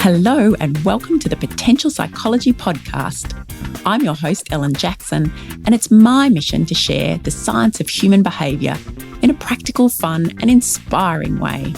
Hello and welcome to the Potential Psychology Podcast. I'm your host, Ellen Jackson, and it's my mission to share the science of human behaviour in a practical, fun and inspiring way.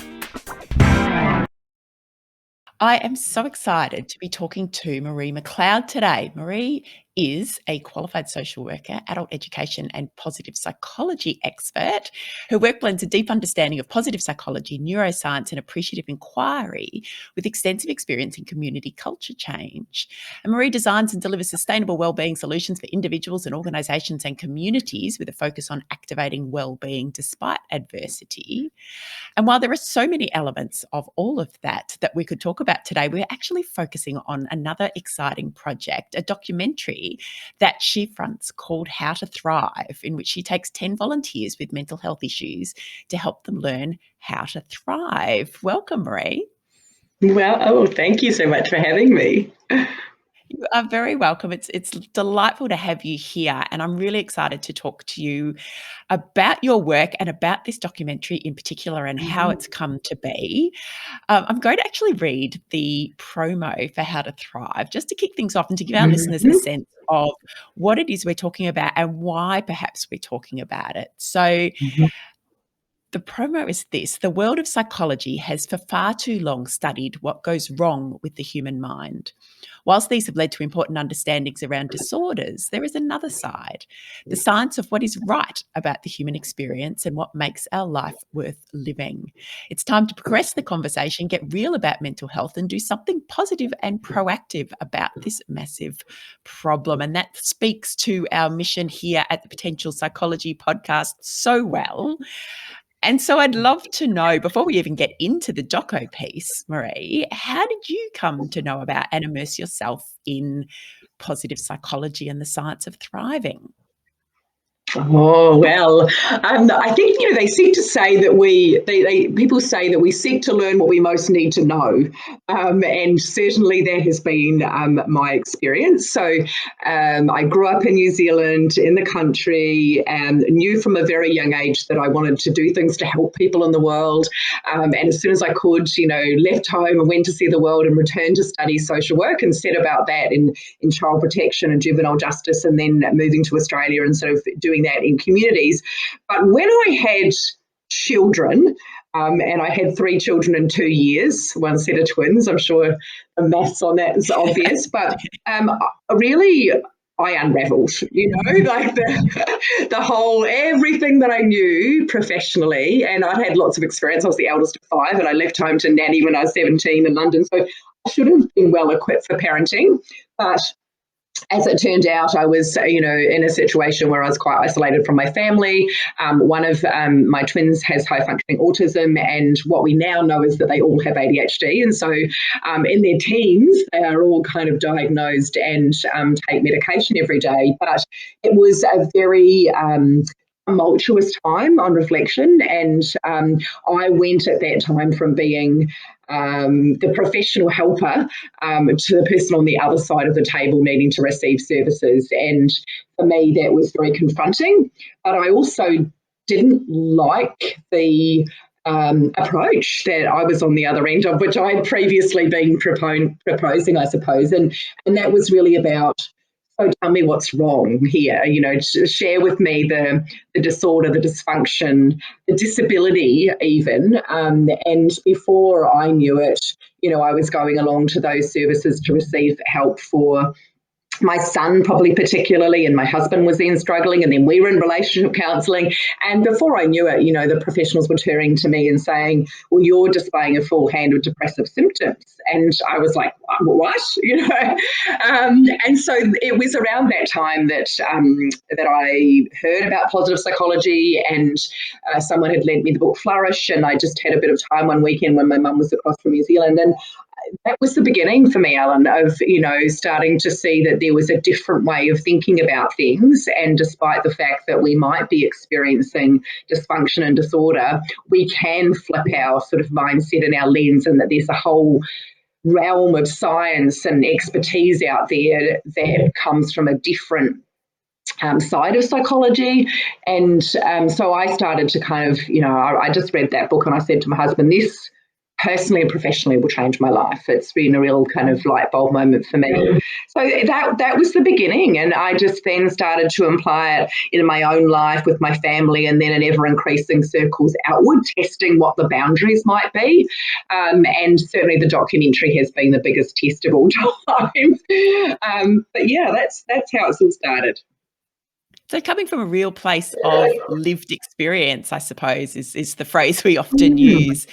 I am so excited to be talking to Marie McLeod today. Marie is a qualified social worker, adult education and positive psychology expert. Her work blends a deep understanding of positive psychology, neuroscience and appreciative inquiry with extensive experience in community culture change. And Marie designs and delivers sustainable wellbeing solutions for individuals and organisations and communities with a focus on activating wellbeing despite adversity. And while there are so many elements of all of that we could talk about today, we're actually focusing on another exciting project, a documentary that she fronts called How to Thrive, in which she takes 10 volunteers with mental health issues to help them learn how to thrive. Welcome, Marie. Well, thank you so much for having me. You are very welcome. It's delightful to have you here, and I'm really excited to talk to you about your work and about this documentary in particular and how it's come to be. I'm going to actually read the promo for How to Thrive just to kick things off and to give our listeners a sense of what it is we're talking about and why perhaps we're talking about it. So the promo is this: the world of psychology has for far too long studied what goes wrong with the human mind. Whilst these have led to important understandings around disorders, there is another side, the science of what is right about the human experience and what makes our life worth living. It's time to progress the conversation, get real about mental health and do something positive and proactive about this massive problem. And that speaks to our mission here at the Potential Psychology Podcast so well. And so I'd love to know, before we even get into the doco piece, Marie, how did you come to know about and immerse yourself in positive psychology and the science of thriving? Oh, well, I think, they seek to say that people say that we seek to learn what we most need to know. And certainly that has been my experience. So I grew up in New Zealand, in the country, and knew from a very young age that I wanted to do things to help people in the world. And as soon as I could, left home and went to see the world and returned to study social work and set about that in child protection and juvenile justice, and then moving to Australia and sort of doing that in communities. But when I had children, and I had 3 children in 2 years, one set of twins, I'm sure the maths on that is obvious, but really I unraveled, like the whole, everything that I knew professionally, and I'd had lots of experience. I was the eldest of 5 and I left home to nanny when I was 17 in London. So I should have been well equipped for parenting, but as it turned out, I was, in a situation where I was quite isolated from my family. One of my twins has high-functioning autism, and what we now know is that they all have ADHD. And so in their teens, they are all kind of diagnosed and take medication every day. But it was a very tumultuous time on reflection, and I went at that time from being the professional helper to the person on the other side of the table needing to receive services. And for me, that was very confronting. But I also didn't like the approach that I was on the other end of, which I had previously been proposing, I suppose. And that was really about, so tell me what's wrong here, share with me the disorder, the dysfunction, the disability even. And before I knew it, I was going along to those services to receive help for my son, probably particularly, and my husband was then struggling, and then we were in relationship counselling. And before I knew it, the professionals were turning to me and saying, well, you're displaying a full hand of depressive symptoms. And I was like, what? And so it was around that time that I heard about positive psychology, and someone had lent me the book Flourish, and I just had a bit of time one weekend when my mum was across from New Zealand, and that was the beginning for me, Ellen, of, starting to see that there was a different way of thinking about things. And despite the fact that we might be experiencing dysfunction and disorder, we can flip our sort of mindset and our lens, and that there's a whole realm of science and expertise out there that comes from a different side of psychology. And so I started to kind of, I just read that book and I said to my husband, this personally and professionally will change my life. It's been a real kind of light bulb moment for me. So that was the beginning, and I just then started to apply it in my own life with my family, and then in ever increasing circles outward, testing what the boundaries might be. And certainly the documentary has been the biggest test of all time. But yeah, that's how it's all started. So coming from a real place of lived experience, I suppose, is the phrase we often use,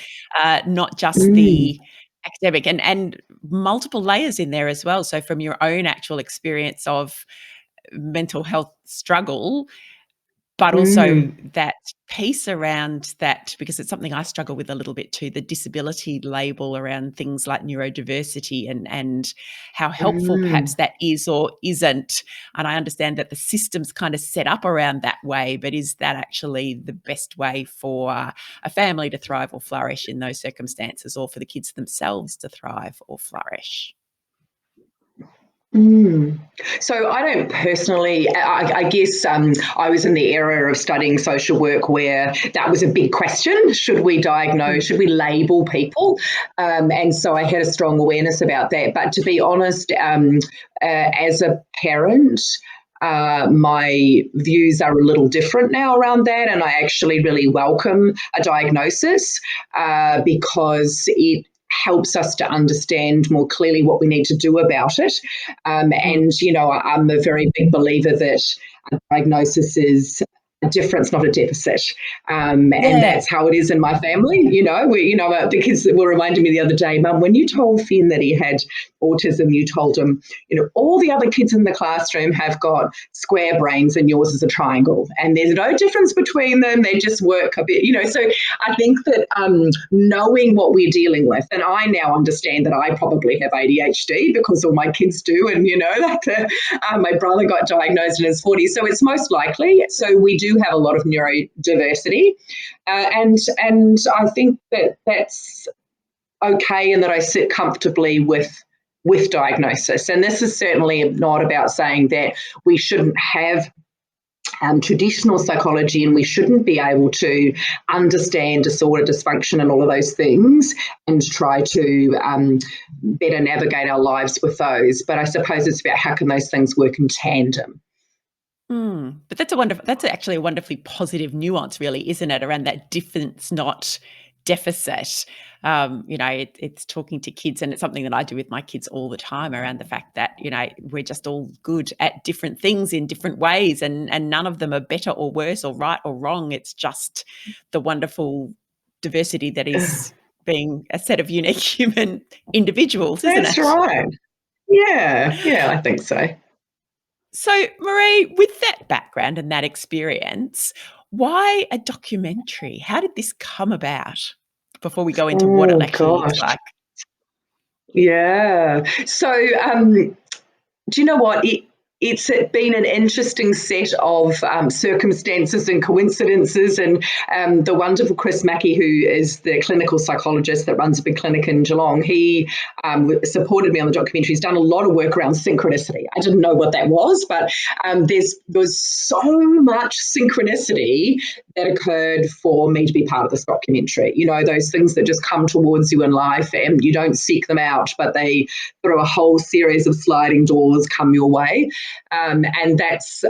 not just Mm, the academic, and multiple layers in there as well. So from your own actual experience of mental health struggle, but also mm, that piece around that, because it's something I struggle with a little bit too, the disability label around things like neurodiversity and how helpful perhaps mm. that is or isn't. And I understand that the system's kind of set up around that way, but is that actually the best way for a family to thrive or flourish in those circumstances, or for the kids themselves to thrive or flourish? Mm. So I don't personally, I guess I was in the era of studying social work where that was a big question. Should we diagnose, Mm. should we label people? And so I had a strong awareness about that. But to be honest, as a parent, my views are a little different now around that, and I actually really welcome a diagnosis because it helps us to understand more clearly what we need to do about it. Mm. And, I'm a very big believer that a diagnosis is a difference, not a deficit. And Yeah. that's how it is in my family. The kids that were reminding me the other day, Mum, when you told Finn that he had autism, you told him, all the other kids in the classroom have got square brains and yours is a triangle. And there's no difference between them. They just work a bit. So I think that knowing what we're dealing with, and I now understand that I probably have ADHD because all my kids do, and my brother got diagnosed in his 40s, so it's most likely. So we do have a lot of neurodiversity, and I think that that's okay, and that I sit comfortably with diagnosis. And this is certainly not about saying that we shouldn't have traditional psychology and we shouldn't be able to understand disorder, dysfunction, and all of those things and try to better navigate our lives with those. But I suppose it's about how can those things work in tandem. But that's actually a wonderfully positive nuance, really, isn't it? Around that difference, not deficit. It's talking to kids, and it's something that I do with my kids all the time around the fact that, we're just all good at different things in different ways, and none of them are better or worse or right or wrong. It's just the wonderful diversity that is being a set of unique human individuals, isn't That's it? right. Yeah, I think so. So, Marie, with that background and that experience, why a documentary? How did this come about? Before we go into what it Oh, actually looks gosh. like. Yeah. So, do you know what? It's been an interesting set of circumstances and coincidences. And the wonderful Chris Mackey, who is the clinical psychologist that runs a big clinic in Geelong, he supported me on the documentary. He's done a lot of work around synchronicity. I didn't know what that was, but there's so much synchronicity that occurred for me to be part of this documentary. Those things that just come towards you in life and you don't seek them out, but they, through a whole series of sliding doors, come your way. And that's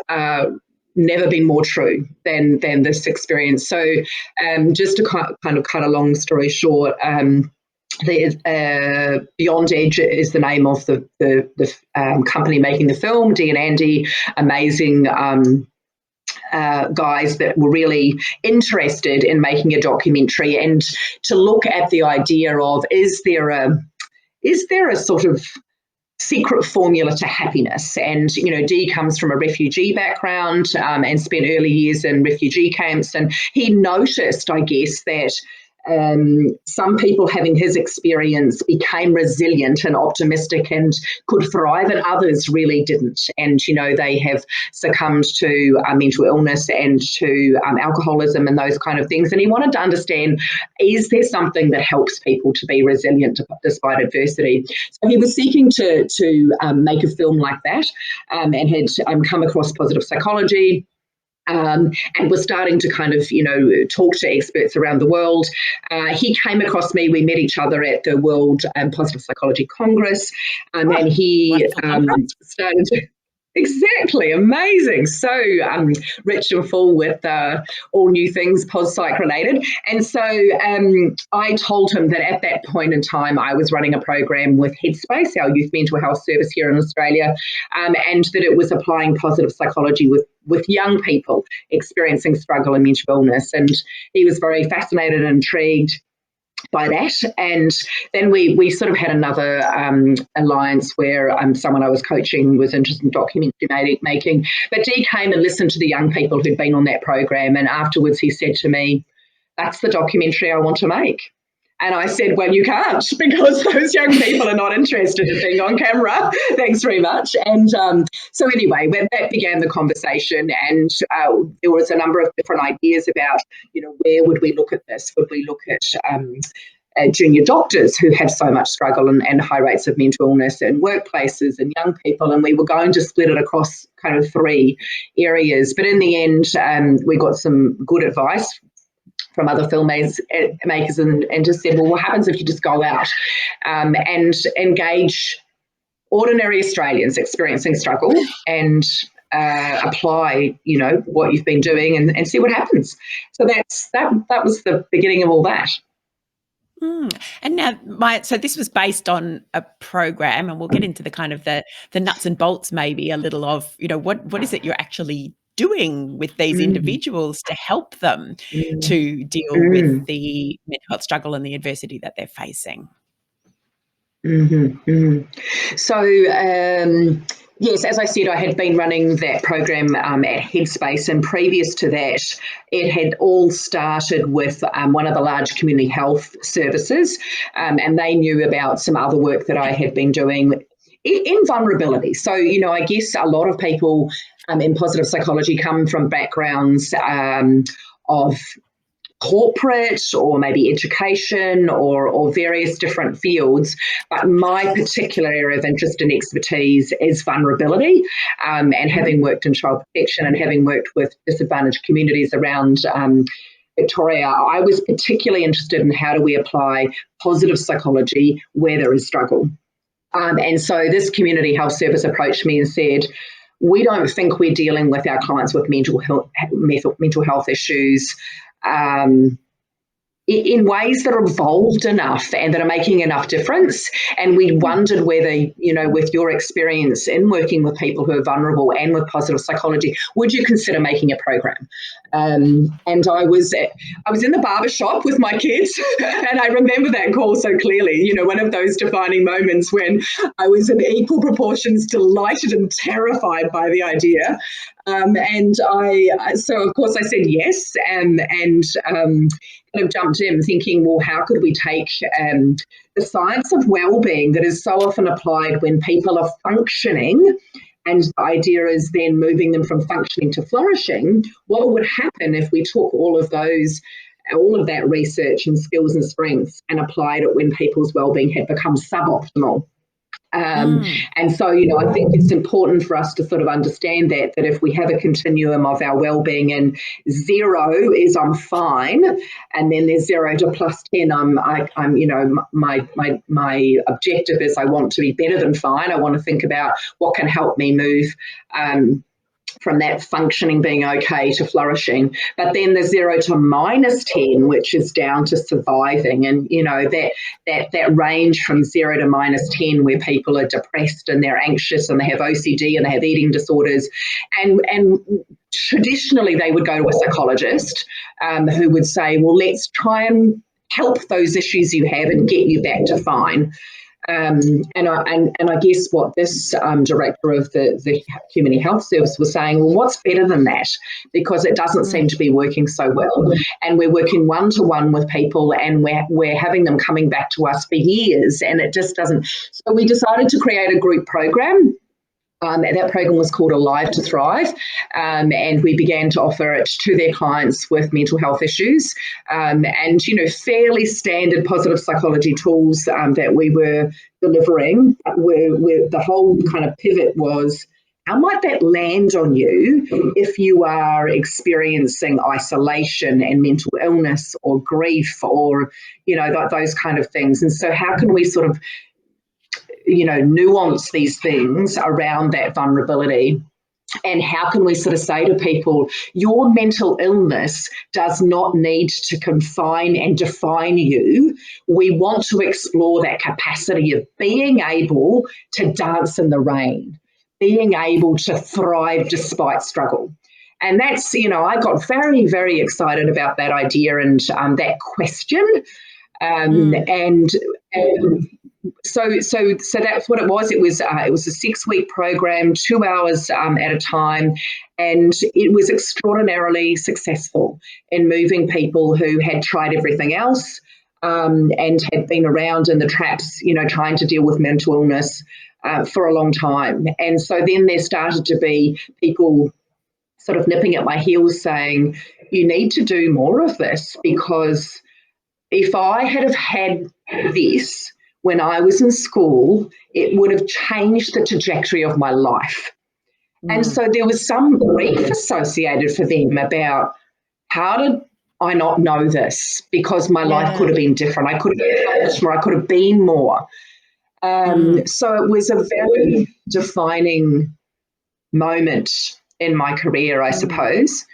never been more true than this experience. So just to kind of cut a long story short, Beyond Edge is the name of the company making the film. Dee and Andy, amazing guys that were really interested in making a documentary and to look at the idea of is there a sort of secret formula to happiness. And, Dee comes from a refugee background and spent early years in refugee camps. And he noticed, I guess, that some people having his experience became resilient and optimistic and could thrive, and others really didn't. And, they have succumbed to mental illness and to alcoholism and those kind of things. And he wanted to understand, is there something that helps people to be resilient despite adversity? So he was seeking to make a film like that and had come across positive psychology and was starting to kind of, talk to experts around the world. He came across me. We met each other at the World Positive Psychology Congress, and he started to. Exactly, amazing. So rich and full with all new things POS-psych related. And so I told him that at that point in time, I was running a program with Headspace, our youth mental health service here in Australia, and that it was applying positive psychology with young people experiencing struggle and mental illness. And he was very fascinated and intrigued by that. And then we sort of had another alliance where someone I was coaching was interested in documentary making. But Dee came and listened to the young people who'd been on that program. And afterwards he said to me, "That's the documentary I want to make." And I said, "Well, you can't, because those young people are not interested in being on camera. Thanks very much." And so anyway, that began the conversation, and there was a number of different ideas about, where would we look at this? Would we look at junior doctors who have so much struggle and high rates of mental illness in workplaces and young people? And we were going to split it across kind of 3 areas. But in the end, we got some good advice from other filmmakers and just said, well, what happens if you just go out and engage ordinary Australians experiencing struggle and apply, what you've been doing and see what happens. So that was the beginning of all that. And now, so this was based on a program, and we'll get into the kind of the nuts and bolts, maybe a little of, what is it you're actually doing with these individuals to help them to deal with the mental health struggle and the adversity that they're facing? So, yes, as I said, I had been running that program at Headspace, and previous to that, it had all started with one of the large community health services, and they knew about some other work that I had been doing in vulnerability. So, I guess a lot of people in positive psychology come from backgrounds of corporate or maybe education or various different fields. But my particular area of interest and expertise is vulnerability, and having worked in child protection and having worked with disadvantaged communities around Victoria, I was particularly interested in how do we apply positive psychology where there is struggle. And so this community health service approached me and said, we don't think we're dealing with our clients with mental health issues in ways that are evolved enough and that are making enough difference. And we wondered whether, with your experience in working with people who are vulnerable and with positive psychology, would you consider making a program? And I was in the barber shop with my kids, and I remember that call so clearly, one of those defining moments when I was in equal proportions delighted and terrified by the idea. So of course I said yes, and kind of jumped in thinking, well, how could we take the science of well-being that is so often applied when people are functioning, and the idea is then moving them from functioning to flourishing. What would happen if we took all of that research and skills and strengths and applied it when people's well-being had become suboptimal? And so, I think it's important for us to sort of understand that if we have a continuum of our well-being, and 0 is I'm fine, and then there's 0 to +10, my objective is I want to be better than fine. I want to think about what can help me move from that functioning being okay to flourishing. But then the 0 to -10, which is down to surviving. And, that range from 0 to -10, where people are depressed and they're anxious and they have OCD and they have eating disorders. And traditionally they would go to a psychologist who would say, well, let's try and help those issues you have and get you back to fine. And I guess what this director of the Community Health Service was saying, well, what's better than that? Because it doesn't seem to be working so well. And we're working one-to-one with people, and we're having them coming back to us for years, and it just doesn't. So we decided to create a group program. That program was called Alive to Thrive, and we began to offer it to their clients with mental health issues, and fairly standard positive psychology tools that we were delivering. Where the whole kind of pivot was how might that land on you if you are experiencing isolation and mental illness or grief or, those kind of things? And so how can we sort of, nuance these things around that vulnerability? And how can we sort of say to people, your mental illness does not need to confine and define you. We want to explore that capacity of being able to dance in the rain, being able to thrive despite struggle. And that's, I got very, very excited about that idea and that question. And so that's what it was. It was a 6-week program, 2 hours at a time, and it was extraordinarily successful in moving people who had tried everything else and had been around in the traps, trying to deal with mental illness for a long time. And so then there started to be people sort of nipping at my heels saying, you need to do more of this, because if I had had this when I was in school, it would have changed the trajectory of my life. And so there was some grief associated for them about, how did I not know this? Because my life could have been different. I could have accomplished more. I could have been more. So it was a very defining moment in my career, I suppose.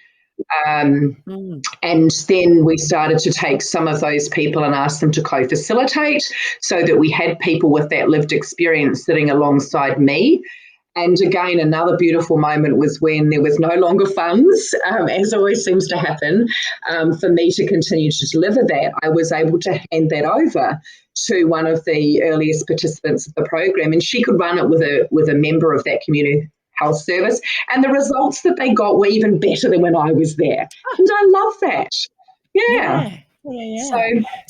And then we started to take some of those people and ask them to co-facilitate, so that we had people with that lived experience sitting alongside me. And again, another beautiful moment was when there was no longer funds, as always seems to happen, for me to continue to deliver that. I was able to hand that over to one of the earliest participants of the program, and she could run it with a member of that community health service, and the results that they got were even better than when I was there. And I love that. Yeah. So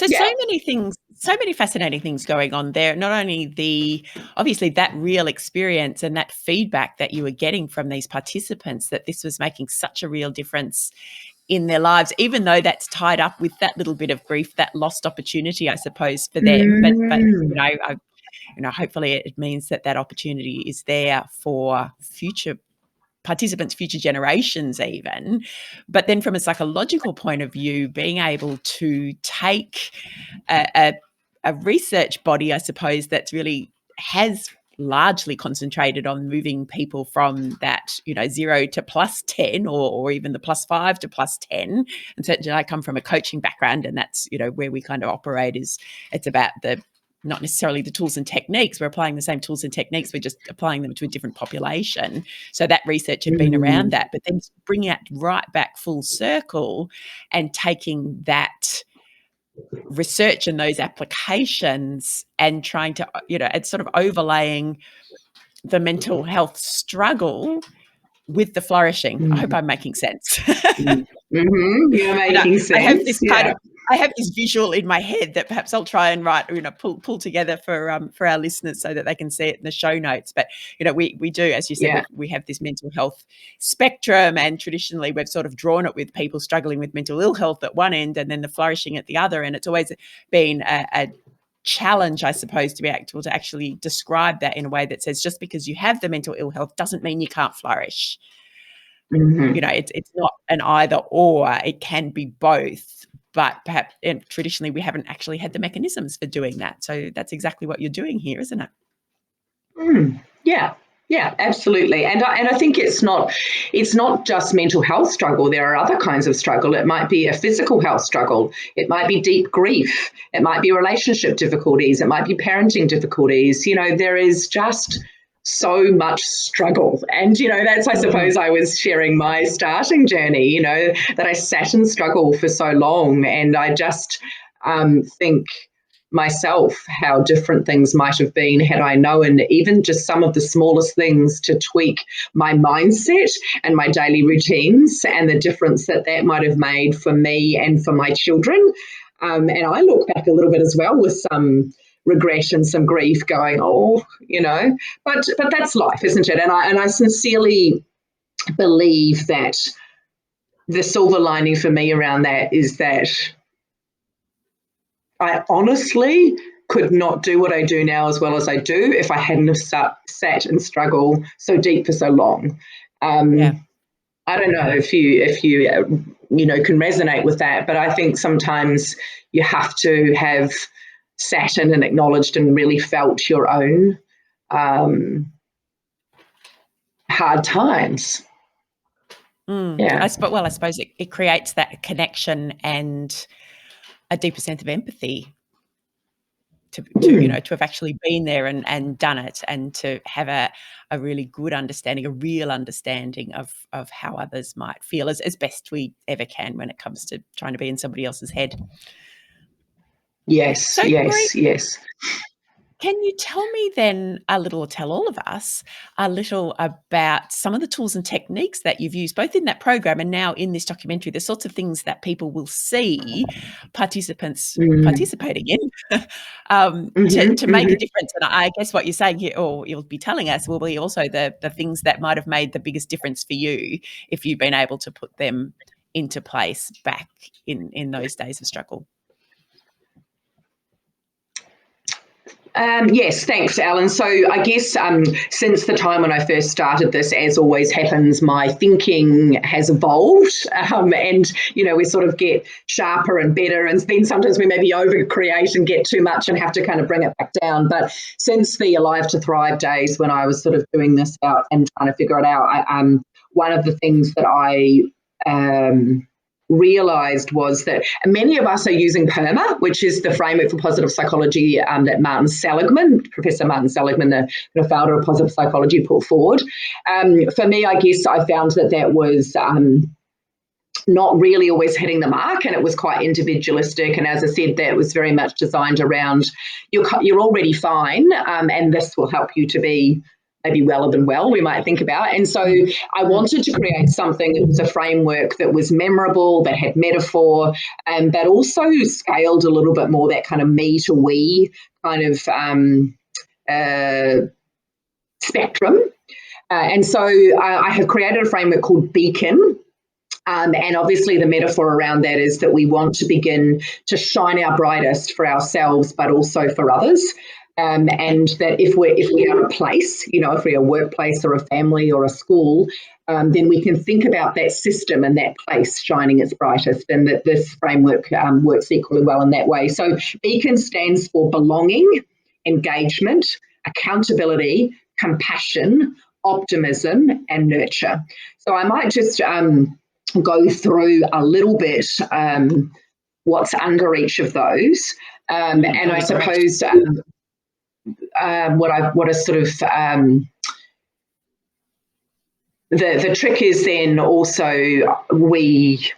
many things, so many fascinating things going on there. Not only obviously that real experience and that feedback that you were getting from these participants, that this was making such a real difference in their lives, even though that's tied up with that little bit of grief, that lost opportunity, I suppose, for them. But hopefully it means that opportunity is there for future participants, future generations even. But then from a psychological point of view, being able to take a research body, I suppose, that's really has largely concentrated on moving people from that, 0 to +10 or even the +5 to +10. And certainly I come from a coaching background, and that's, where we kind of operate it's about not necessarily the tools and techniques. We're applying the same tools and techniques. We're just applying them to a different population. So that research had been around that, but then bringing it right back full circle and taking that research and those applications and trying to, it's sort of overlaying the mental health struggle with the flourishing. I hope I'm making sense. You're making sense. I have this visual in my head that perhaps I'll try and write, pull together for our listeners so that they can see it in the show notes. But, we do, as you said, we have this mental health spectrum, and traditionally we've sort of drawn it with people struggling with mental ill health at one end and then the flourishing at the other. And it's always been a challenge, I suppose, to be able to actually describe that in a way that says, just because you have the mental ill health doesn't mean you can't flourish. It's not an either or, it can be both. But perhaps traditionally we haven't actually had the mechanisms for doing that. So that's exactly what you're doing here, isn't it? Yeah, absolutely. And I think it's not just mental health struggle. There are other kinds of struggle. It might be a physical health struggle. It might be deep grief. It might be relationship difficulties. It might be parenting difficulties. There is just so much struggle. And, that's, I suppose, I was sharing my starting journey, that I sat and struggled for so long. And I just think myself how different things might have been had I known even just some of the smallest things to tweak my mindset and my daily routines, and the difference that might have made for me and for my children. And I look back a little bit as well with some regret and some grief, going, but that's life, isn't it? And I sincerely believe that the silver lining for me around that is that I honestly could not do what I do now as well as I do if I hadn't have sat and struggled so deep for so long. Yeah. I don't know if you can resonate with that, but I think sometimes you have to have sat in and acknowledged and really felt your own hard times. Yeah. I suppose it creates that connection and a deeper sense of empathy to have actually been there and done it, and to have a really good understanding, a real understanding of how others might feel as best we ever can when it comes to trying to be in somebody else's head. Yes, So, Marie, yes. can you tell me then tell all of us a little about some of the tools and techniques that you've used both in that program and now in this documentary, the sorts of things that people will see participants participating in to make a difference? And I guess what you're saying here, or you'll be telling us, will be also the things that might have made the biggest difference for you if you've been able to put them into place back in those days of struggle. Yes, thanks, Alan. So I guess since the time when I first started this, as always happens, my thinking has evolved, and we sort of get sharper and better, and then sometimes we maybe over-create and get too much and have to kind of bring it back down. But since the Alive to Thrive days, when I was sort of doing this out and trying to figure it out, one of the things that I realised was that many of us are using PERMA, which is the framework for positive psychology that Professor Martin Seligman, the founder of positive psychology, put forward. For me, I guess I found that was not really always hitting the mark, and it was quite individualistic. And as I said, that was very much designed around you're already fine, and this will help you to be maybe weller than well, we might think about. And so I wanted to create something that was a framework that was memorable, that had metaphor, but also scaled a little bit more that kind of me to we kind of spectrum. And so I have created a framework called Beacon. And obviously the metaphor around that is that we want to begin to shine our brightest for ourselves, but also for others. And that if we are a place, if we're a workplace or a family or a school, then we can think about that system and that place shining its brightest, and that this framework works equally well in that way. So Beacon stands for belonging, engagement, accountability, compassion, optimism, and nurture. So I might just go through a little bit what's under each of those. And I suppose what is sort of the trick is then also we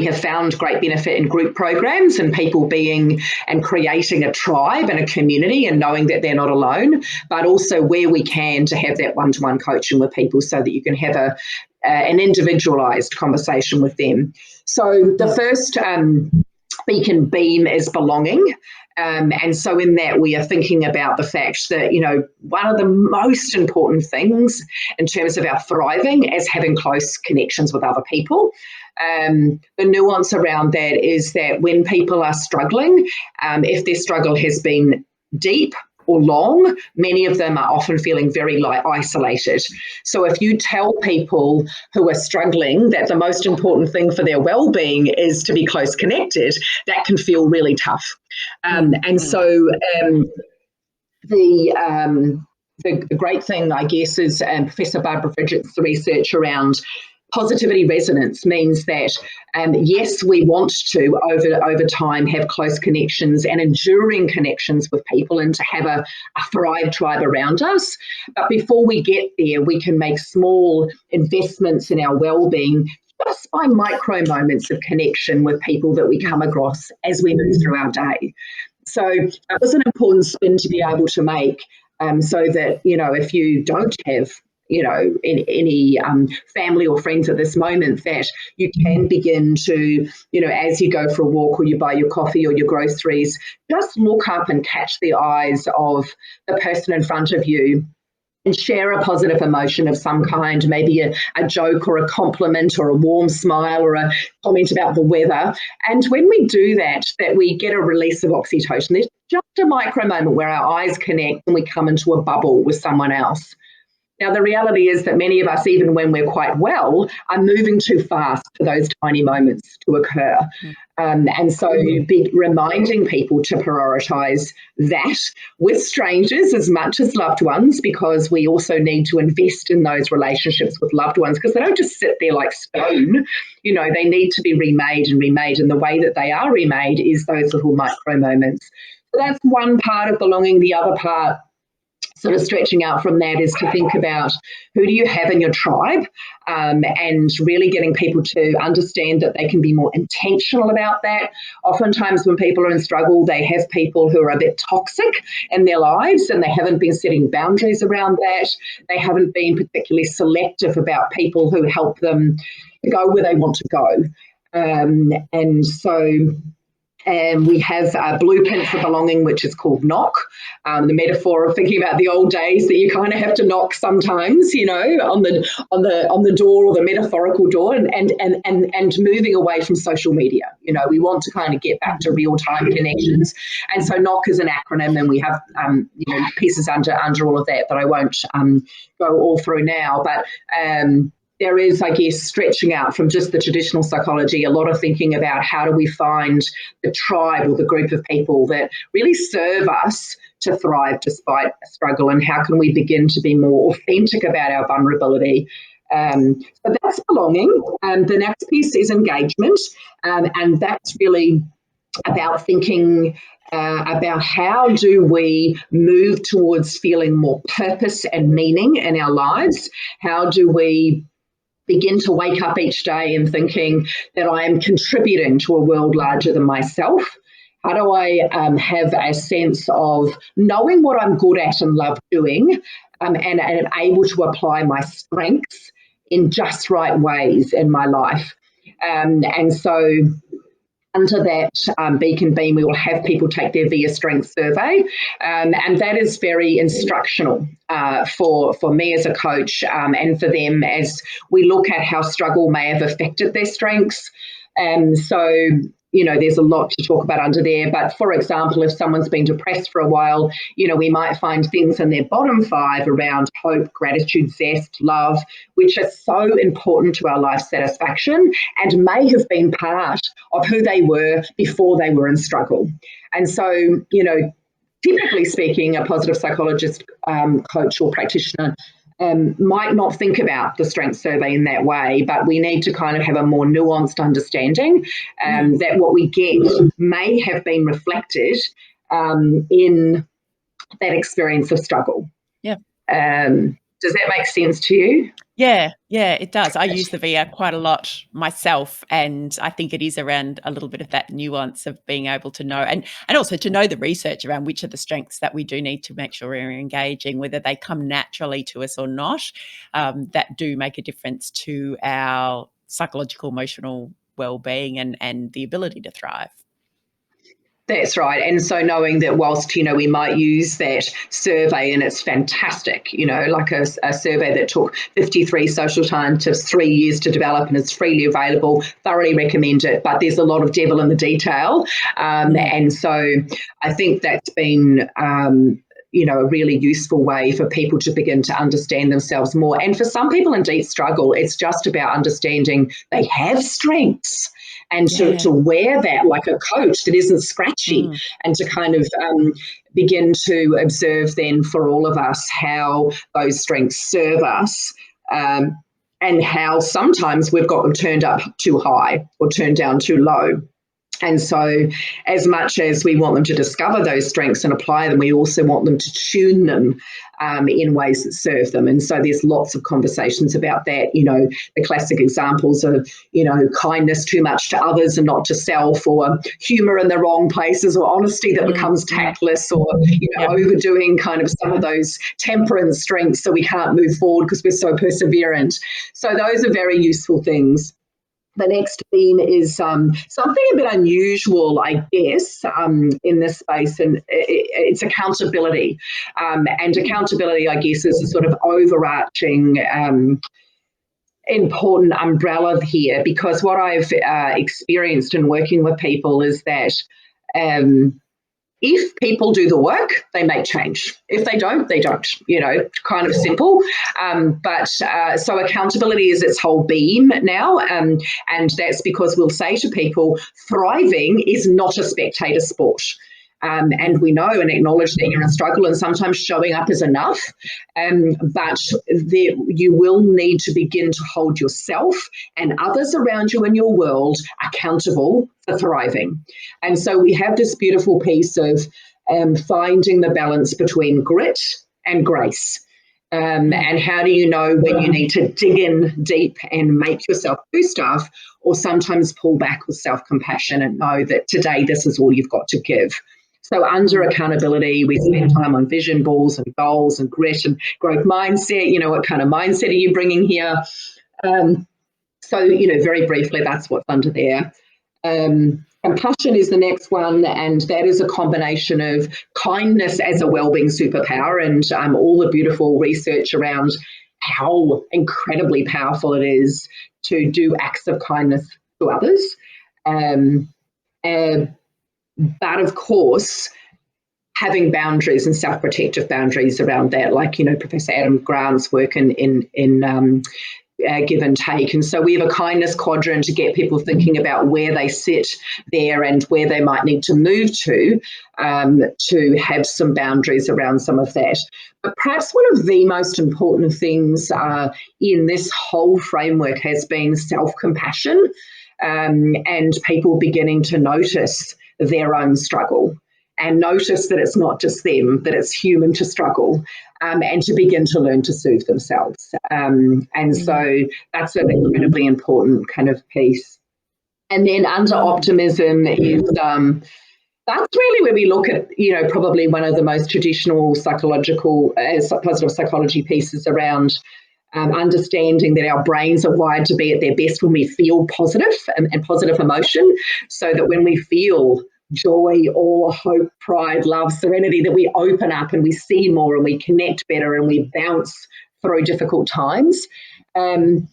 have found great benefit in group programs and people being and creating a tribe and a community and knowing that they're not alone, but also where we can to have that one-to-one coaching with people so that you can have an individualized conversation with them. So the first Beacon beam is belonging. And so in that, we are thinking about the fact that, one of the most important things in terms of our thriving is having close connections with other people. The nuance around that is that when people are struggling, if their struggle has been deep or long, many of them are often feeling very isolated. So if you tell people who are struggling that the most important thing for their well-being is to be close connected, that can feel really tough. So the great thing, I guess, is Professor Barbara Fridget's research around positivity resonance means that, yes, we want to, over time, have close connections and enduring connections with people and to have a Thrive tribe around us. But before we get there, we can make small investments in our well-being just by micro moments of connection with people that we come across as we move through our day. So that was an important spin to be able to make, so that, if you don't have any family or friends at this moment, that you can begin to, as you go for a walk or you buy your coffee or your groceries, just look up and catch the eyes of the person in front of you and share a positive emotion of some kind, maybe a joke or a compliment or a warm smile or a comment about the weather. And when we do that, that we get a release of oxytocin. There's just a micro moment where our eyes connect and we come into a bubble with someone else. Now, the reality is that many of us, even when we're quite well, are moving too fast for those tiny moments to occur. And so be reminding people to prioritise that with strangers as much as loved ones, because we also need to invest in those relationships with loved ones, because they don't just sit there like stone. You know, they need to be remade and remade. And the way that they are remade is those little micro moments. So that's one part of belonging. The other part, sort of stretching out from that, is to think about who do you have in your tribe, and really getting people to understand that they can be more intentional about that. Oftentimes when people are in struggle, they have people who are a bit toxic in their lives and they haven't been setting boundaries around that. They haven't been particularly selective about people who help them go where they want to go. And so we have a blueprint for belonging, which is called knock. The metaphor of thinking about the old days, that you kind of have to knock sometimes, you know, on the door, or the metaphorical door, and moving away from social media. You know, we want to kind of get back to real time connections, and so knock is an acronym, and we have you know, pieces under all of that I won't go all through now, but. There is, I guess, stretching out from just the traditional psychology, a lot of thinking about how do we find the tribe or the group of people that really serve us to thrive despite a struggle, and how can we begin to be more authentic about our vulnerability. So that's belonging. The next piece is engagement, and that's really about thinking about how do we move towards feeling more purpose and meaning in our lives. How do we begin to wake up each day and thinking that I am contributing to a world larger than myself? How do I have a sense of knowing what I'm good at and love doing, and able to apply my strengths in just right ways in my life? And so under that beacon beam, we will have people take their VIA Strengths survey, and that is very instructional for me as a coach, and for them as we look at how struggle may have affected their strengths. So, you know, there's a lot to talk about under there. But for example, if someone's been depressed for a while, you know, we might find things in their bottom 5 around hope, gratitude, zest, love, which are so important to our life satisfaction and may have been part of who they were before they were in struggle. And so, you know, typically speaking, a positive psychologist, coach or practitioner might not think about the strength survey in that way, but we need to kind of have a more nuanced understanding that what we get may have been reflected in that experience of struggle. Yeah. Does that make sense to you? Yeah, it does. I use the VIA quite a lot myself, and I think it is around a little bit of that nuance of being able to know, and also to know the research around which are the strengths that we do need to make sure we're engaging, whether they come naturally to us or not, that do make a difference to our psychological, emotional well-being and the ability to thrive. That's right. And so knowing that whilst, you know, we might use that survey and it's fantastic, you know, like a survey that took 53 social scientists 3 years to develop and is freely available, thoroughly recommend it. But there's a lot of devil in the detail. And so I think that's been you know, a really useful way for people to begin to understand themselves more. And for some people indeed struggle, it's just about understanding they have strengths, and to wear that like a coat that isn't scratchy, and to kind of begin to observe then for all of us how those strengths serve us, and how sometimes we've got them turned up too high or turned down too low. And so as much as we want them to discover those strengths and apply them, we also want them to tune them in ways that serve them. And so there's lots of conversations about that. You know, the classic examples of, you know, kindness too much to others and not to self, or humour in the wrong places, or honesty that becomes tactless, or, you know, overdoing kind of some of those temperance strengths so we can't move forward because we're so perseverant. So those are very useful things. The next theme is something a bit unusual, I guess, in this space, and it's accountability. And accountability, I guess, is a sort of overarching important umbrella here, because what I've experienced in working with people is that if people do the work, they make change. If they don't, they don't. Kind of simple. But so accountability is its whole beam now. And that's because we'll say to people, thriving is not a spectator sport. And we know and acknowledge that you're in a struggle, and sometimes showing up is enough. But you will need to begin to hold yourself and others around you in your world accountable for thriving. And so we have this beautiful piece of finding the balance between grit and grace. And how do you know when you need to dig in deep and make yourself do stuff, or sometimes pull back with self-compassion and know that today this is all you've got to give. So under accountability, we spend time on vision boards and goals and grit and growth mindset. What kind of mindset are you bringing here? So, very briefly, that's what's under there. Compassion is the next one, and that is a combination of kindness as a wellbeing superpower, and all the beautiful research around how incredibly powerful it is to do acts of kindness to others. But of course, having boundaries and self-protective boundaries around that, like Professor Adam Grant's work in give and take. And so we have a kindness quadrant to get people thinking about where they sit there and where they might need to move to have some boundaries around some of that. But perhaps one of the most important things in this whole framework has been self-compassion, and people beginning to notice their own struggle and notice that it's not just them, that it's human to struggle, and to begin to learn to soothe themselves. And so that's an incredibly important kind of piece. And then under optimism is that's really where we look at, probably one of the most traditional psychological, positive psychology pieces around understanding that our brains are wired to be at their best when we feel positive and positive emotion, so that when we feel joy, awe, hope, pride, love, serenity, that we open up and we see more and we connect better and we bounce through difficult times. And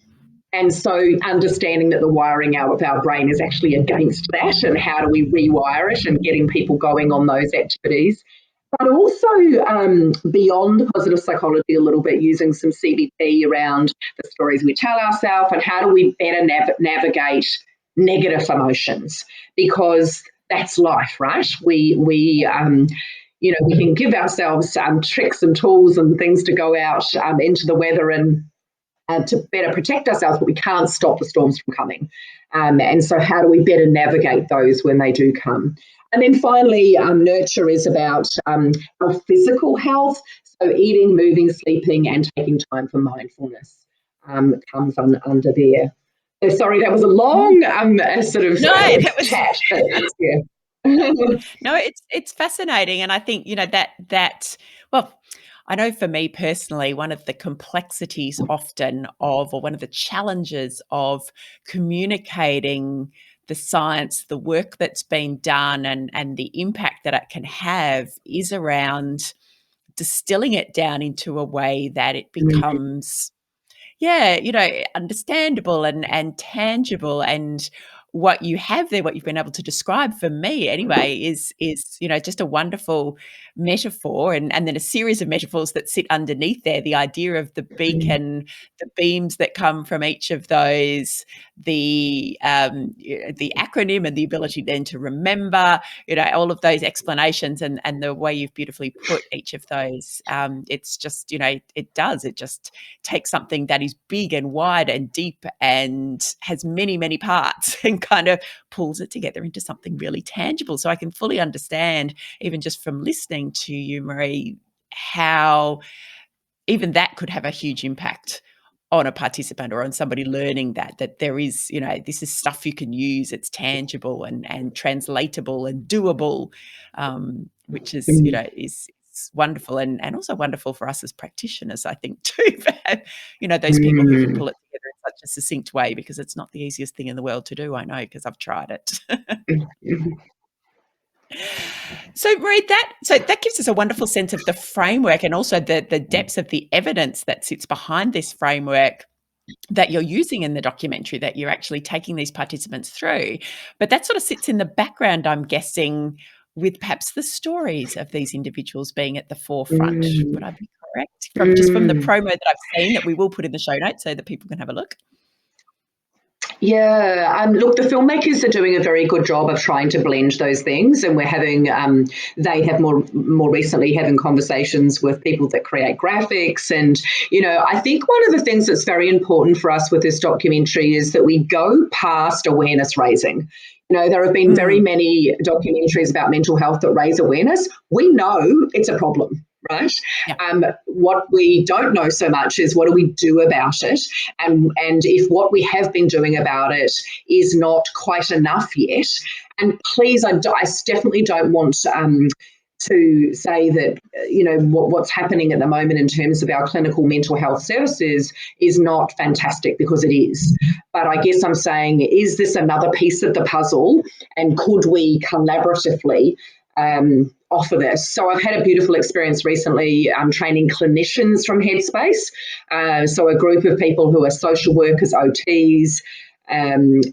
so understanding that the wiring out of our brain is actually against that, and how do we rewire it, and getting people going on those activities. But also beyond positive psychology a little bit, using some CBT around the stories we tell ourselves and how do we better navigate negative emotions, because that's life, right? We can give ourselves tricks and tools and things to go out into the weather and to better protect ourselves, but we can't stop the storms from coming. And so how do we better navigate those when they do come? And then finally, nurture is about our physical health. So eating, moving, sleeping, and taking time for mindfulness comes under there. So sorry, that was a long sort of chat. But, yeah. No, it's fascinating, and I think that well, I know for me personally, one of the complexities often of, or one of the challenges of communicating the science, the work that's been done, and the impact that it can have is around distilling it down into a way that it becomes understandable and tangible. And what you have there, what you've been able to describe for me anyway, is just a wonderful metaphor, and then a series of metaphors that sit underneath there. The idea of the beacon, the beams that come from each of those, the acronym, and the ability then to remember, all of those explanations, and the way you've beautifully put each of those. It's just, it just takes something that is big and wide and deep and has many, many parts, and kind of pulls it together into something really tangible. So I can fully understand, even just from listening to you, Marie, how even that could have a huge impact on a participant or on somebody learning that there is, this is stuff you can use, it's tangible and translatable and doable, which is, is it's wonderful and also wonderful for us as practitioners, I think, too. Those people who can pull it together in such a succinct way, because it's not the easiest thing in the world to do, I know, because I've tried it. So, Marie, that gives us a wonderful sense of the framework and also the depths of the evidence that sits behind this framework that you're using in the documentary, that you're actually taking these participants through. But that sort of sits in the background, I'm guessing, with perhaps the stories of these individuals being at the forefront. Would I be correct? From the promo that I've seen, that we will put in the show notes so that people can have a look. Yeah, look, the filmmakers are doing a very good job of trying to blend those things, and we're having they have more recently having conversations with people that create graphics, and I think one of the things that's very important for us with this documentary is that we go past awareness raising. There have been very many documentaries about mental health that raise awareness. We know it's a problem, right? Yeah. What we don't know so much is what do we do about it, and if what we have been doing about it is not quite enough yet. And please, I definitely don't want to say that what's happening at the moment in terms of our clinical mental health services is not fantastic, because it is. But I guess I'm saying, is this another piece of the puzzle, and could we collaboratively offer this? So I've had a beautiful experience recently training clinicians from Headspace. So a group of people who are social workers, OTs,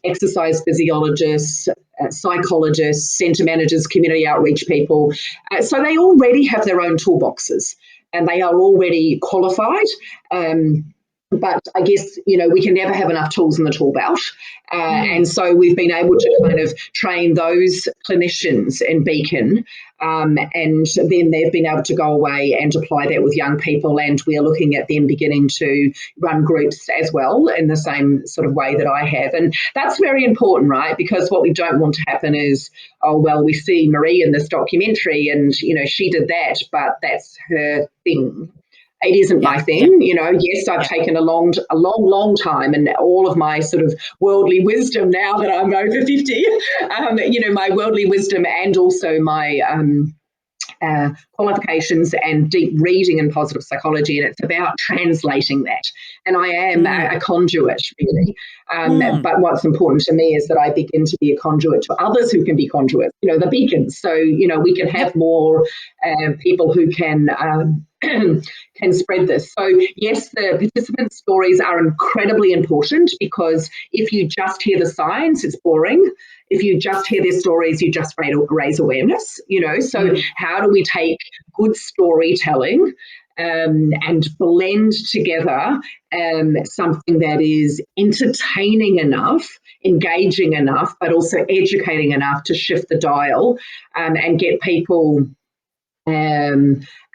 exercise physiologists, psychologists, centre managers, community outreach people. So they already have their own toolboxes and they are already qualified. But I guess, we can never have enough tools in the tool belt. And so we've been able to kind of train those clinicians in Beacon. And then they've been able to go away and apply that with young people. And we're looking at them beginning to run groups as well in the same sort of way that I have. And that's very important, right? Because what we don't want to happen is, oh, well, we see Marie in this documentary and, she did that, but that's her thing. It isn't my thing, Yes, I've taken a long time, and all of my sort of worldly wisdom now that I'm over 50, my worldly wisdom and also my qualifications and deep reading in positive psychology, and it's about translating that. And I am a conduit, really. But what's important to me is that I begin to be a conduit to others who can be conduits, the beacons. So, we can have more people who can can spread this. So yes, the participant stories are incredibly important, because if you just hear the science, it's boring. If you just hear their stories, you just raise awareness, So how do we take good storytelling and blend together something that is entertaining enough, engaging enough, but also educating enough to shift the dial and get people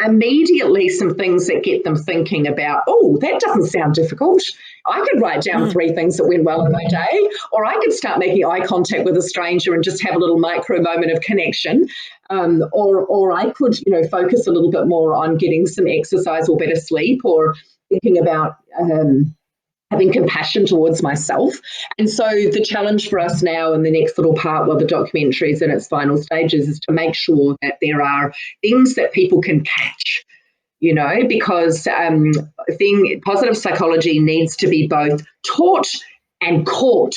immediately some things that get them thinking about, oh, that doesn't sound difficult. I could write down 3 things that went well in my day, or I could start making eye contact with a stranger and just have a little micro moment of connection. Or I could, focus a little bit more on getting some exercise or better sleep, or thinking about having compassion towards myself. And so the challenge for us now in the next little part, while the documentary is in its final stages, is to make sure that there are things that people can catch, because positive psychology needs to be both taught and caught.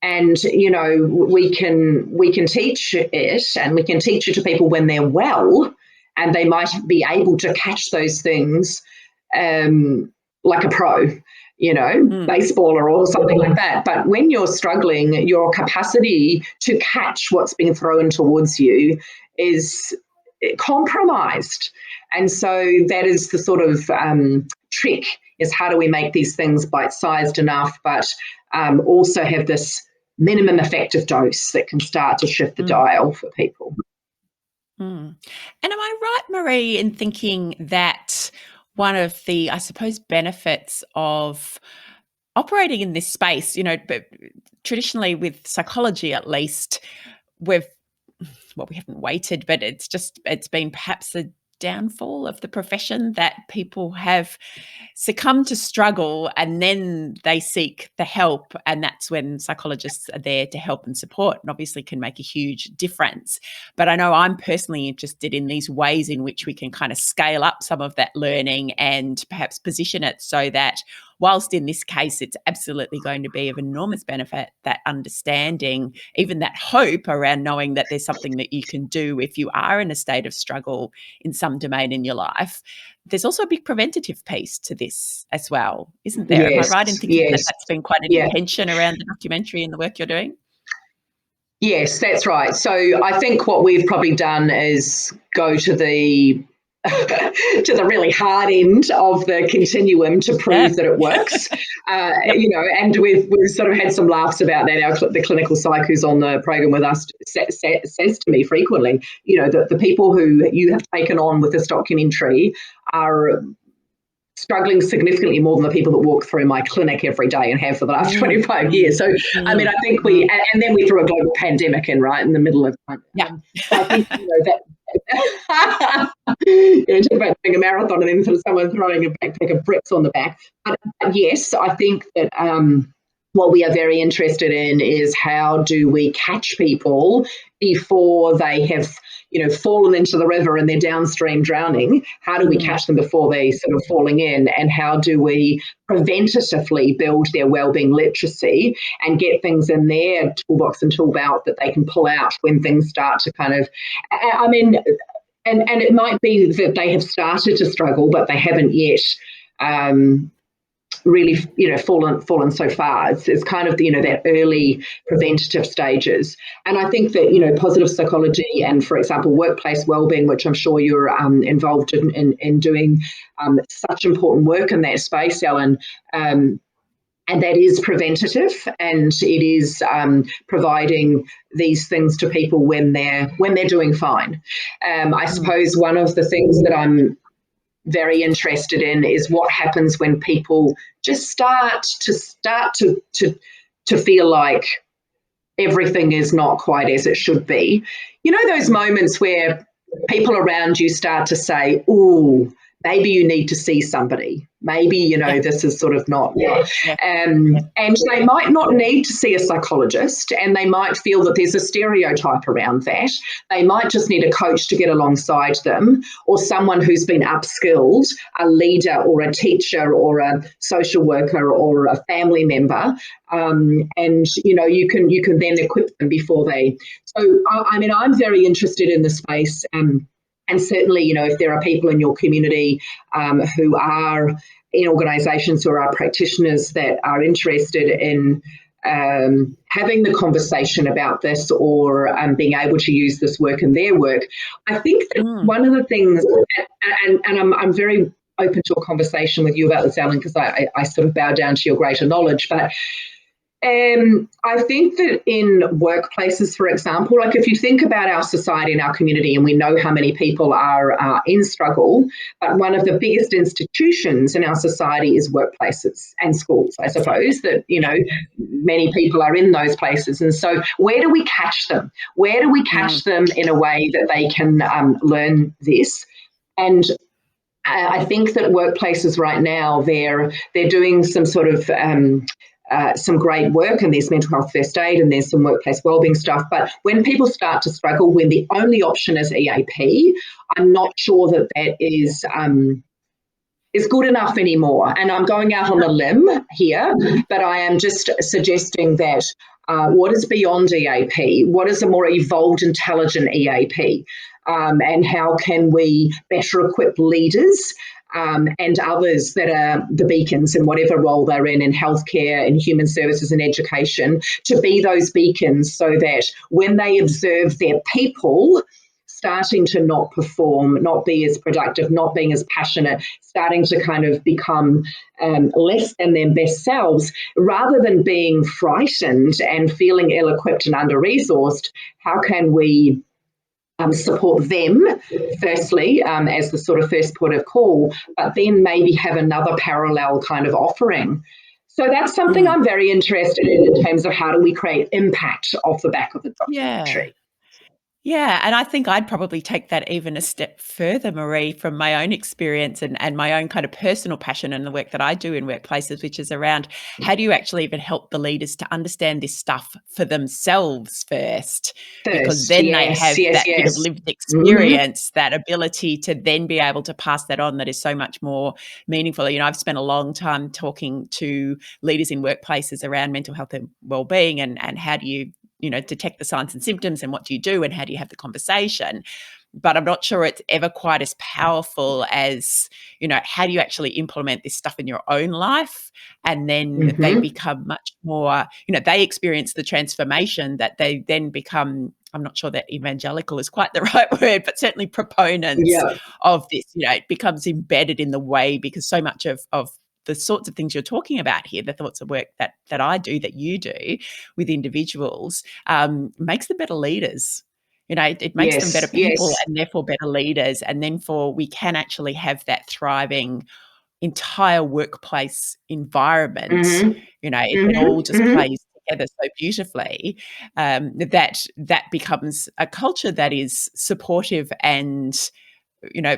And, we can teach it, and we can teach it to people when they're well, and they might be able to catch those things like a pro, baseballer or something like that. But when you're struggling, your capacity to catch what's being thrown towards you is compromised. And so that is the sort of trick, is how do we make these things bite-sized enough, but also have this minimum effective dose that can start to shift the dial for people. And am I right, Marie, in thinking that one of the, I suppose, benefits of operating in this space, but traditionally with psychology at least, we haven't waited, but it's been perhaps a downfall of the profession, that people have succumbed to struggle and then they seek the help, and that's when psychologists are there to help and support, and obviously can make a huge difference. But I know I'm personally interested in these ways in which we can kind of scale up some of that learning and perhaps position it so that whilst in this case it's absolutely going to be of enormous benefit, that understanding, even that hope around knowing that there's something that you can do if you are in a state of struggle in some domain in your life, there's also a big preventative piece to this as well, isn't there? Am I Yes, right in thinking that yes. that's been quite an Yeah. intention around the documentary and the work you're doing? Yes, that's right. So I think what we've probably done is go to the to the really hard end of the continuum to Yeah. prove that it works. Yep. And we've sort of had some laughs about that. The clinical psych who's on the program with us says to me frequently, the people who you have taken on with this documentary are struggling significantly more than the people that walk through my clinic every day and have for the last 25 years. So, I mean, I think and then we threw a global pandemic in, right, in the middle of so I think, that talk about doing a marathon and then sort of someone throwing a backpack of bricks on the back. But yes, I think that what we are very interested in is how do we catch people before they have fallen into the river and they're downstream drowning. How do we catch them before they sort of falling in, and how do we preventatively build their wellbeing literacy and get things in their toolbox and tool belt that they can pull out when things start to kind of, I mean, and it might be that they have started to struggle but they haven't yet really fallen so far. It's kind of that early preventative stages. And I think that positive psychology and, for example, workplace wellbeing, which I'm sure you're involved in doing such important work in that space, Ellen, and that is preventative, and it is providing these things to people when they're doing fine. I suppose one of the things that I'm very interested in is what happens when people just start to feel like everything is not quite as it should be. Those moments where people around you start to say, "Ooh, maybe you need to see somebody. Maybe, this is sort of not." And they might not need to see a psychologist, and they might feel that there's a stereotype around that. They might just need a coach to get alongside them, or someone who's been upskilled, a leader or a teacher or a social worker or a family member. And, you can then equip them before they. So, I mean, I'm very interested in the space. And certainly, if there are people in your community who are in organisations who are practitioners that are interested in having the conversation about this, or being able to use this work in their work, I think that one of the things, and I'm very open to a conversation with you about this, Alan, because I sort of bow down to your greater knowledge, but I think that in workplaces, for example, like if you think about our society and our community, and we know how many people are in struggle, but one of the biggest institutions in our society is workplaces and schools, I suppose, that, many people are in those places. And so where do we catch them? Where do we catch them in a way that they can learn this? And I think that workplaces right now, they're doing some sort of some great work, and there's mental health first aid and there's some workplace wellbeing stuff. But when people start to struggle, when the only option is EAP, I'm not sure that is good enough anymore. And I'm going out on a limb here, but I am just suggesting that what is beyond EAP? What is a more evolved, intelligent EAP? And how can we better equip leaders and others that are the beacons in whatever role they're in healthcare, in human services and education, to be those beacons, so that when they observe their people starting to not perform, not be as productive, not being as passionate, starting to kind of become less than their best selves, rather than being frightened and feeling ill-equipped and under-resourced, how can we support them, firstly, as the sort of first port of call, but then maybe have another parallel kind of offering. So that's something I'm very interested in terms of how do we create impact off the back of the documentary. Yeah, and I think I'd probably take that even a step further, Marie, from my own experience and my own kind of personal passion and the work that I do in workplaces, which is around how do you actually even help the leaders to understand this stuff for themselves first? Because First, then they yes, have yes, that bit of yes. lived Hmm. experience, that ability to then be able to pass that on, that is so much more meaningful. You know, I've spent a long time talking to leaders in workplaces around mental health and well-being, and how do you know, detect the signs and symptoms, and what do you do, and how do you have the conversation? But I'm not sure it's ever quite as powerful as, you know, how do you actually implement this stuff in your own life? And then they Hmm. become much more, you know, they experience the transformation that they then become. I'm not sure that evangelical is quite the right word, but certainly proponents Yeah. of this. You know, it becomes embedded in the way, because so much of the sorts of things you're talking about here, the thoughts of work that I do, that you do with individuals, makes them better leaders. You know, it makes them better Yes, people yes. and therefore better leaders. And then we can actually have that thriving entire workplace environment. Hmm. You know, it Hmm. all just Hmm. plays together so beautifully, that becomes a culture that is supportive and, you know,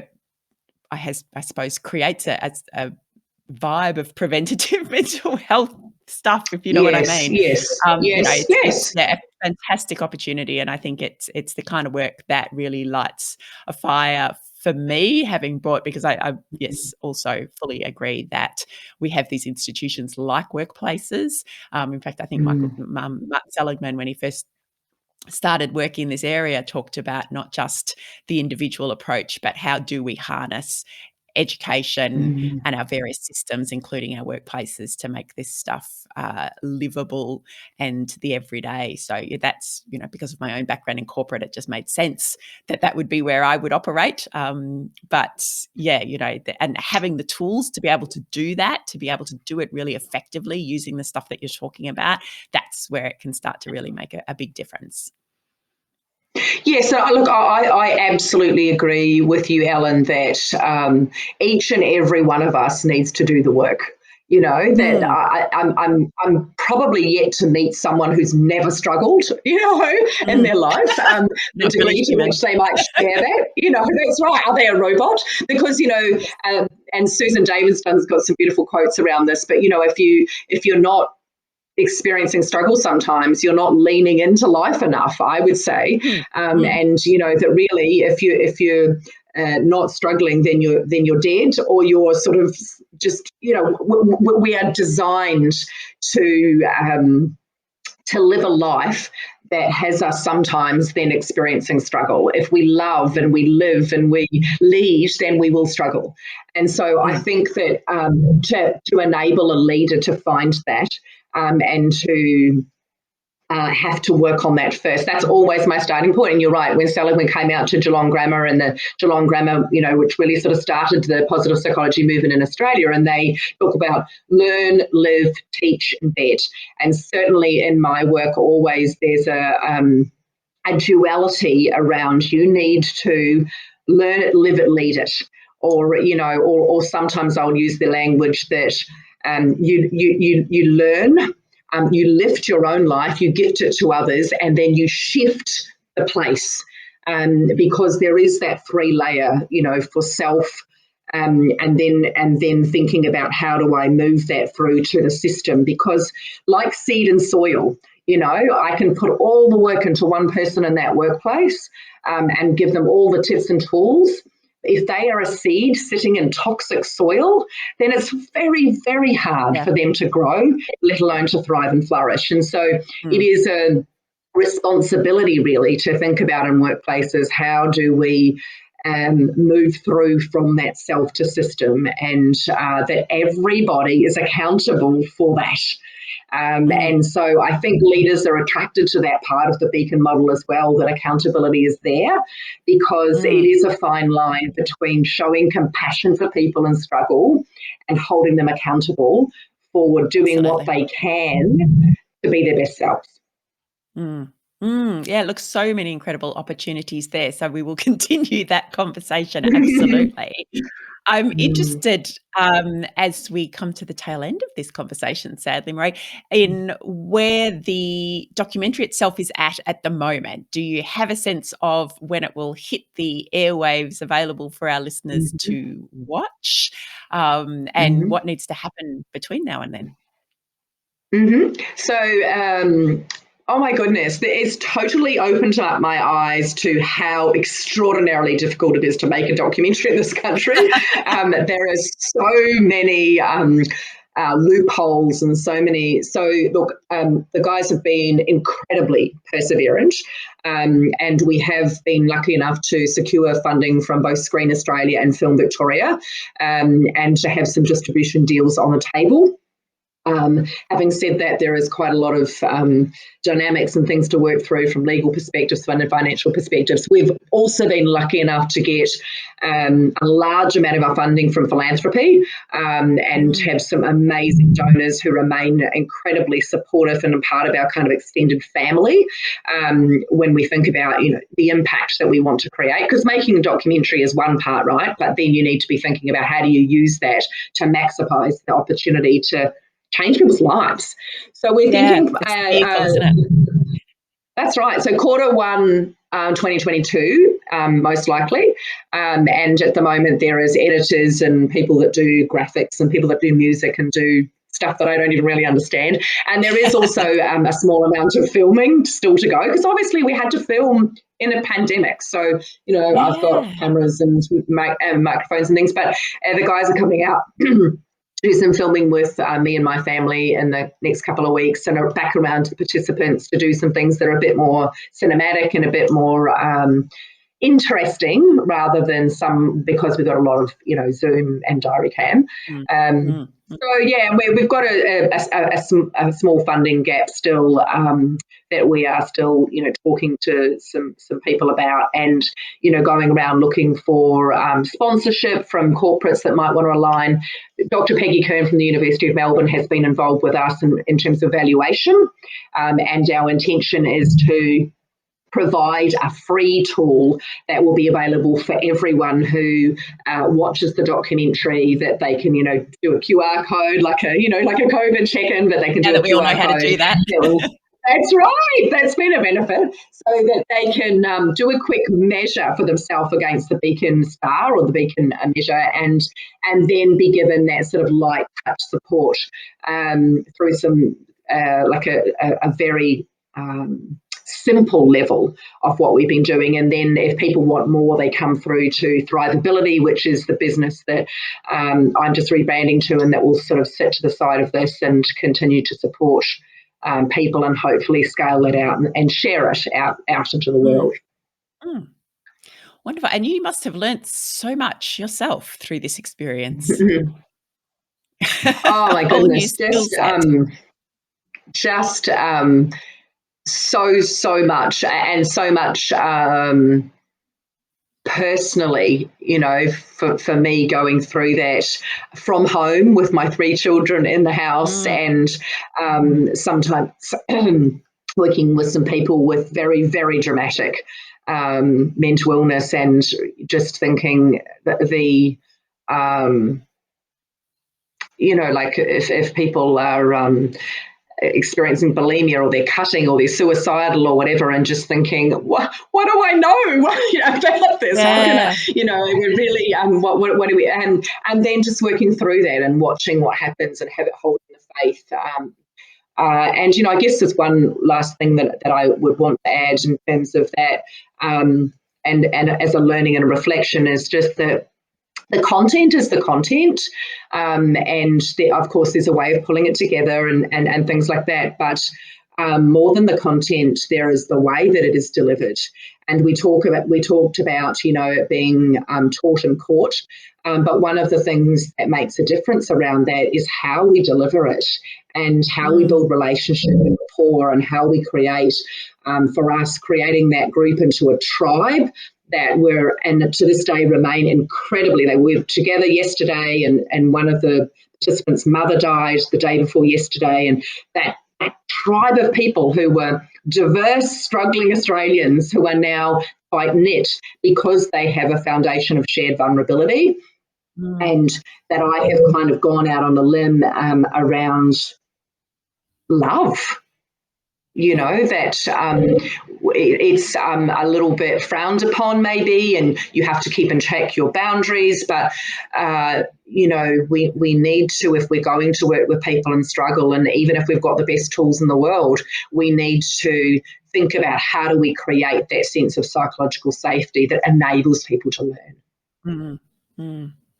I suppose creates a vibe of preventative mental health stuff, if you know what I Yes, mean. yes, You know, yes, it's yes. yeah, a fantastic opportunity, and I think it's the kind of work that really lights a fire for me, having brought, because I yes, also fully agree that we have these institutions like workplaces. In fact, I think Mm. Mark Seligman, when he first started working in this area, talked about not just the individual approach, but how do we harness education Mm. and our various systems, including our workplaces, to make this stuff livable and the everyday. So yeah, that's, you know, because of my own background in corporate, it just made sense that that would be where I would operate. But yeah, you know, and having the tools to be able to do that, to be able to do it really effectively using the stuff that you're talking about, that's where it can start to really make a big difference. Yeah, so look, I absolutely agree with you, Ellen, that each and every one of us needs to do the work. You know that Mm, I'm probably yet to meet someone who's never struggled, in mm. their life. The Not really degree to human. which they might share that, that's right. Are they a robot? Because Yes. and Susan Davidson's got some beautiful quotes around this. But if you're not experiencing struggle sometimes, you're not leaning into life enough, I would say. Mm, mm. And that really, if you're not struggling, then you're dead, or you're sort of just, we are designed to to live a life that has us sometimes then experiencing struggle. If we love and we live and we lead, then we will struggle. And so I Mm. think that to enable a leader to find that, and to have to work on that first. That's always my starting point. And you're right, when Seligman came out to Geelong Grammar, and the Geelong Grammar, which really sort of started the positive psychology movement in Australia, and they talk about learn, live, teach, embed. And certainly in my work, always there's a duality around you need to learn it, live it, lead it. Or sometimes I'll use the language that you learn, you lift your own life, you gift it to others, and then you shift the place. Because there is that three layer, for self, and then thinking about how do I move that through to the system. Because like seed and soil, I can put all the work into one person in that workplace, and give them all the tips and tools. If they are a seed sitting in toxic soil, then it's very, very hard Yeah. for them to grow, let alone to thrive and flourish. And so it Mm. is a responsibility, really, to think about in workplaces, how do we move through from that self to system, and that everybody is accountable for that. Mm. And so I think leaders are attracted to that part of the beacon model as well, that accountability is there, because it Mm. is a fine line between showing compassion for people in struggle and holding them accountable for doing what Absolutely. they can to be their best selves. Mm. Mm. Yeah, look, so many incredible opportunities there. So we will continue that conversation, absolutely. I'm Mm, interested, as we come to the tail end of this conversation, sadly, Marie, in where the documentary itself is at the moment. Do you have a sense of when it will hit the airwaves available for our listeners mhm, to watch, and mhm. what needs to happen between now and then? So, oh my goodness, it's totally opened up my eyes to how extraordinarily difficult it is to make a documentary in this country. There are so many loopholes and so many. So, look, the guys have been incredibly perseverant. And we have been lucky enough to secure funding from both Screen Australia and Film Victoria, and to have some distribution deals on the table. Having said that, there is quite a lot of dynamics and things to work through from legal perspectives and financial perspectives. We've also been lucky enough to get a large amount of our funding from philanthropy, and have some amazing donors who remain incredibly supportive and a part of our kind of extended family, when we think about the impact that we want to create. Because making a documentary is one part, right? But then you need to be thinking about how do you use that to maximise the opportunity to change people's lives. So we're Yeah, thinking, it's the vehicle, isn't it? that's right. So Q1 2022, most likely. And at the moment, there is editors and people that do graphics and people that do music and do stuff that I don't even really understand. And there is also a small amount of filming still to go, because obviously we had to film in a pandemic. So, I've got Yeah. cameras and microphones and things, but the guys are coming out do some filming with me and my family in the next couple of weeks, and are back around to the participants to do some things that are a bit more cinematic and a bit more interesting, rather than because we've got a lot of Zoom and diary cam. Mm, Um, mm, mm. so yeah, we've got a small funding gap still, that we are still talking to some people about, and going around looking for sponsorship from corporates that might want to align. Dr. Peggy Kern from the University of Melbourne has been involved with us in terms of valuation, and our intention is to provide a free tool that will be available for everyone who watches the documentary, that they can do a QR code, like a COVID check-in, but they can Now do a that we all know QR how to code do that. that will. That's right. That's been a benefit, so that they can do a quick measure for themselves against the Beacon star or the Beacon measure, and then be given that sort of light touch support through some like a very simple level of what we've been doing. And then if people want more, they come through to Thriveability, which is the business that I'm just rebranding to, and that will sort of sit to the side of this and continue to support people, and hopefully scale it out and share it out into the Mm, world. mm. Wonderful. And you must have learnt so much yourself through this experience. Oh A my whole new goodness, skill set. just so much, and so much personally, for me, going through that from home with my three children in the house, Mm, and sometimes working with some people with very, very dramatic mental illness, and just thinking that like if people are experiencing bulimia, or they're cutting, or they're suicidal, or whatever, and just thinking, what do I know about this? How can I, yeah. we're really what do we, and then just working through that and watching what happens, and have it holding the faith. And I guess there's one last thing that I would want to add in terms of that, and as a learning and a reflection, is just that the content is the content, and of course there's a way of pulling it together, and things like that, but more than the content, there is the way that it is delivered. And we talked about it being taught in court, but one of the things that makes a difference around that is how we deliver it, and how we Mm, build relationship and rapport, and how we create, for us, creating that group into a tribe that were, and to this day remain incredibly. They were together yesterday, and one of the participants' mother died the day before yesterday, and that tribe of people who were diverse, struggling Australians, who are now quite knit because they have a foundation of shared vulnerability. and that I have kind of gone out on a limb around love. That it's a little bit frowned upon maybe, and you have to keep in check your boundaries. But, we need to, if we're going to work with people in struggle, and even if we've got the best tools in the world, we need to think about how do we create that sense of psychological safety that enables people to learn.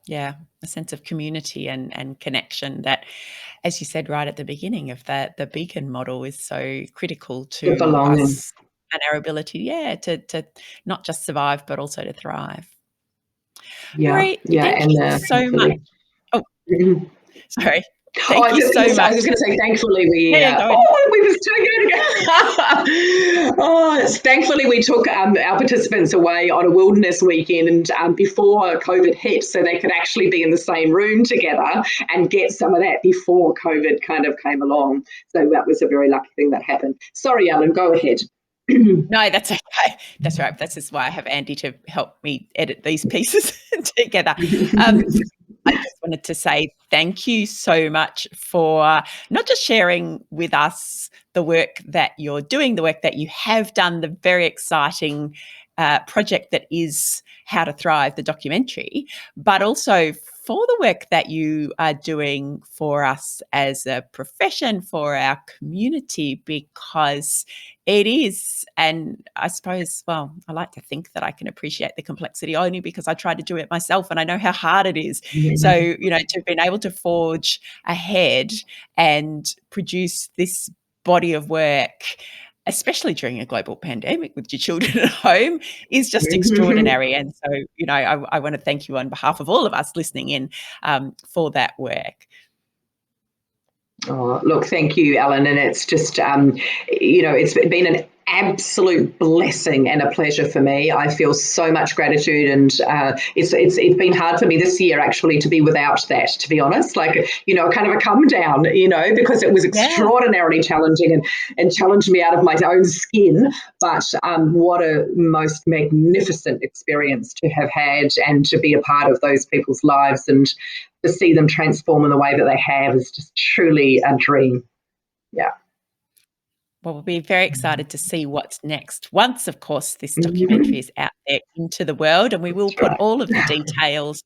Yeah, a sense of community and connection that, as you said right at the beginning of that, the beacon model is so critical The to belonging. us and our ability, to not just survive, but also to thrive. Yeah, Marie, yeah, thank and you so much. thankfully. Oh, Mhm. sorry. Oh, Thank you so I much. was going to say, thankfully we, Yeah, go ahead. oh, we were doing it again. Thankfully we took our participants away on a wilderness weekend and before COVID hit, so they could actually be in the same room together and get some of that before COVID kind of came along. So that was a very lucky thing that happened. Sorry, Ellen, go ahead. No, that's okay. That's right. This is why I have Andy to help me edit these pieces together. I just wanted to say thank you so much for not just sharing with us the work that you're doing, the work that you have done, the very exciting project that is How to Thrive, the documentary, but also for the work that you are doing for us as a profession, for our community, because it is, and I suppose, well, I like to think that I can appreciate the complexity only because I try to do it myself and I know how hard it is. So, to have been able to forge ahead and produce this body of work, especially during a global pandemic with your children at home, is just extraordinary. And so, I want to thank you on behalf of all of us listening in for that work. Oh, look, thank you, Ellen. And it's just, it's been an absolute blessing and a pleasure for me. I feel so much gratitude, and it's been hard for me this year actually to be without that, to be honest. Like, kind of a come down, because it was Yeah. extraordinarily challenging and challenged me out of my own skin. But what a most magnificent experience to have had and to be a part of those people's lives and to see them transform in the way that they have is just truly a dream. Yeah. Well, we'll be very excited to see what's next once, of course, this documentary is out there into the world, and we will That's put right. all of the details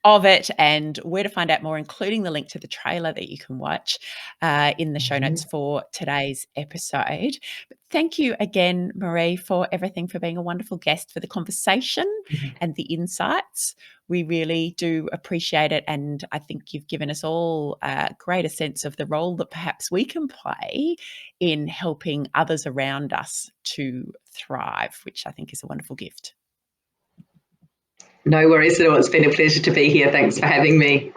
of it and where to find out more, including the link to the trailer that you can watch in the show notes for today's episode. But thank you again, Marie, for everything, for being a wonderful guest, for the conversation and the insights. We really do appreciate it. And I think you've given us all a greater sense of the role that perhaps we can play in helping others around us to thrive, which I think is a wonderful gift. No worries at all. It's been a pleasure to be here. Thanks for having me.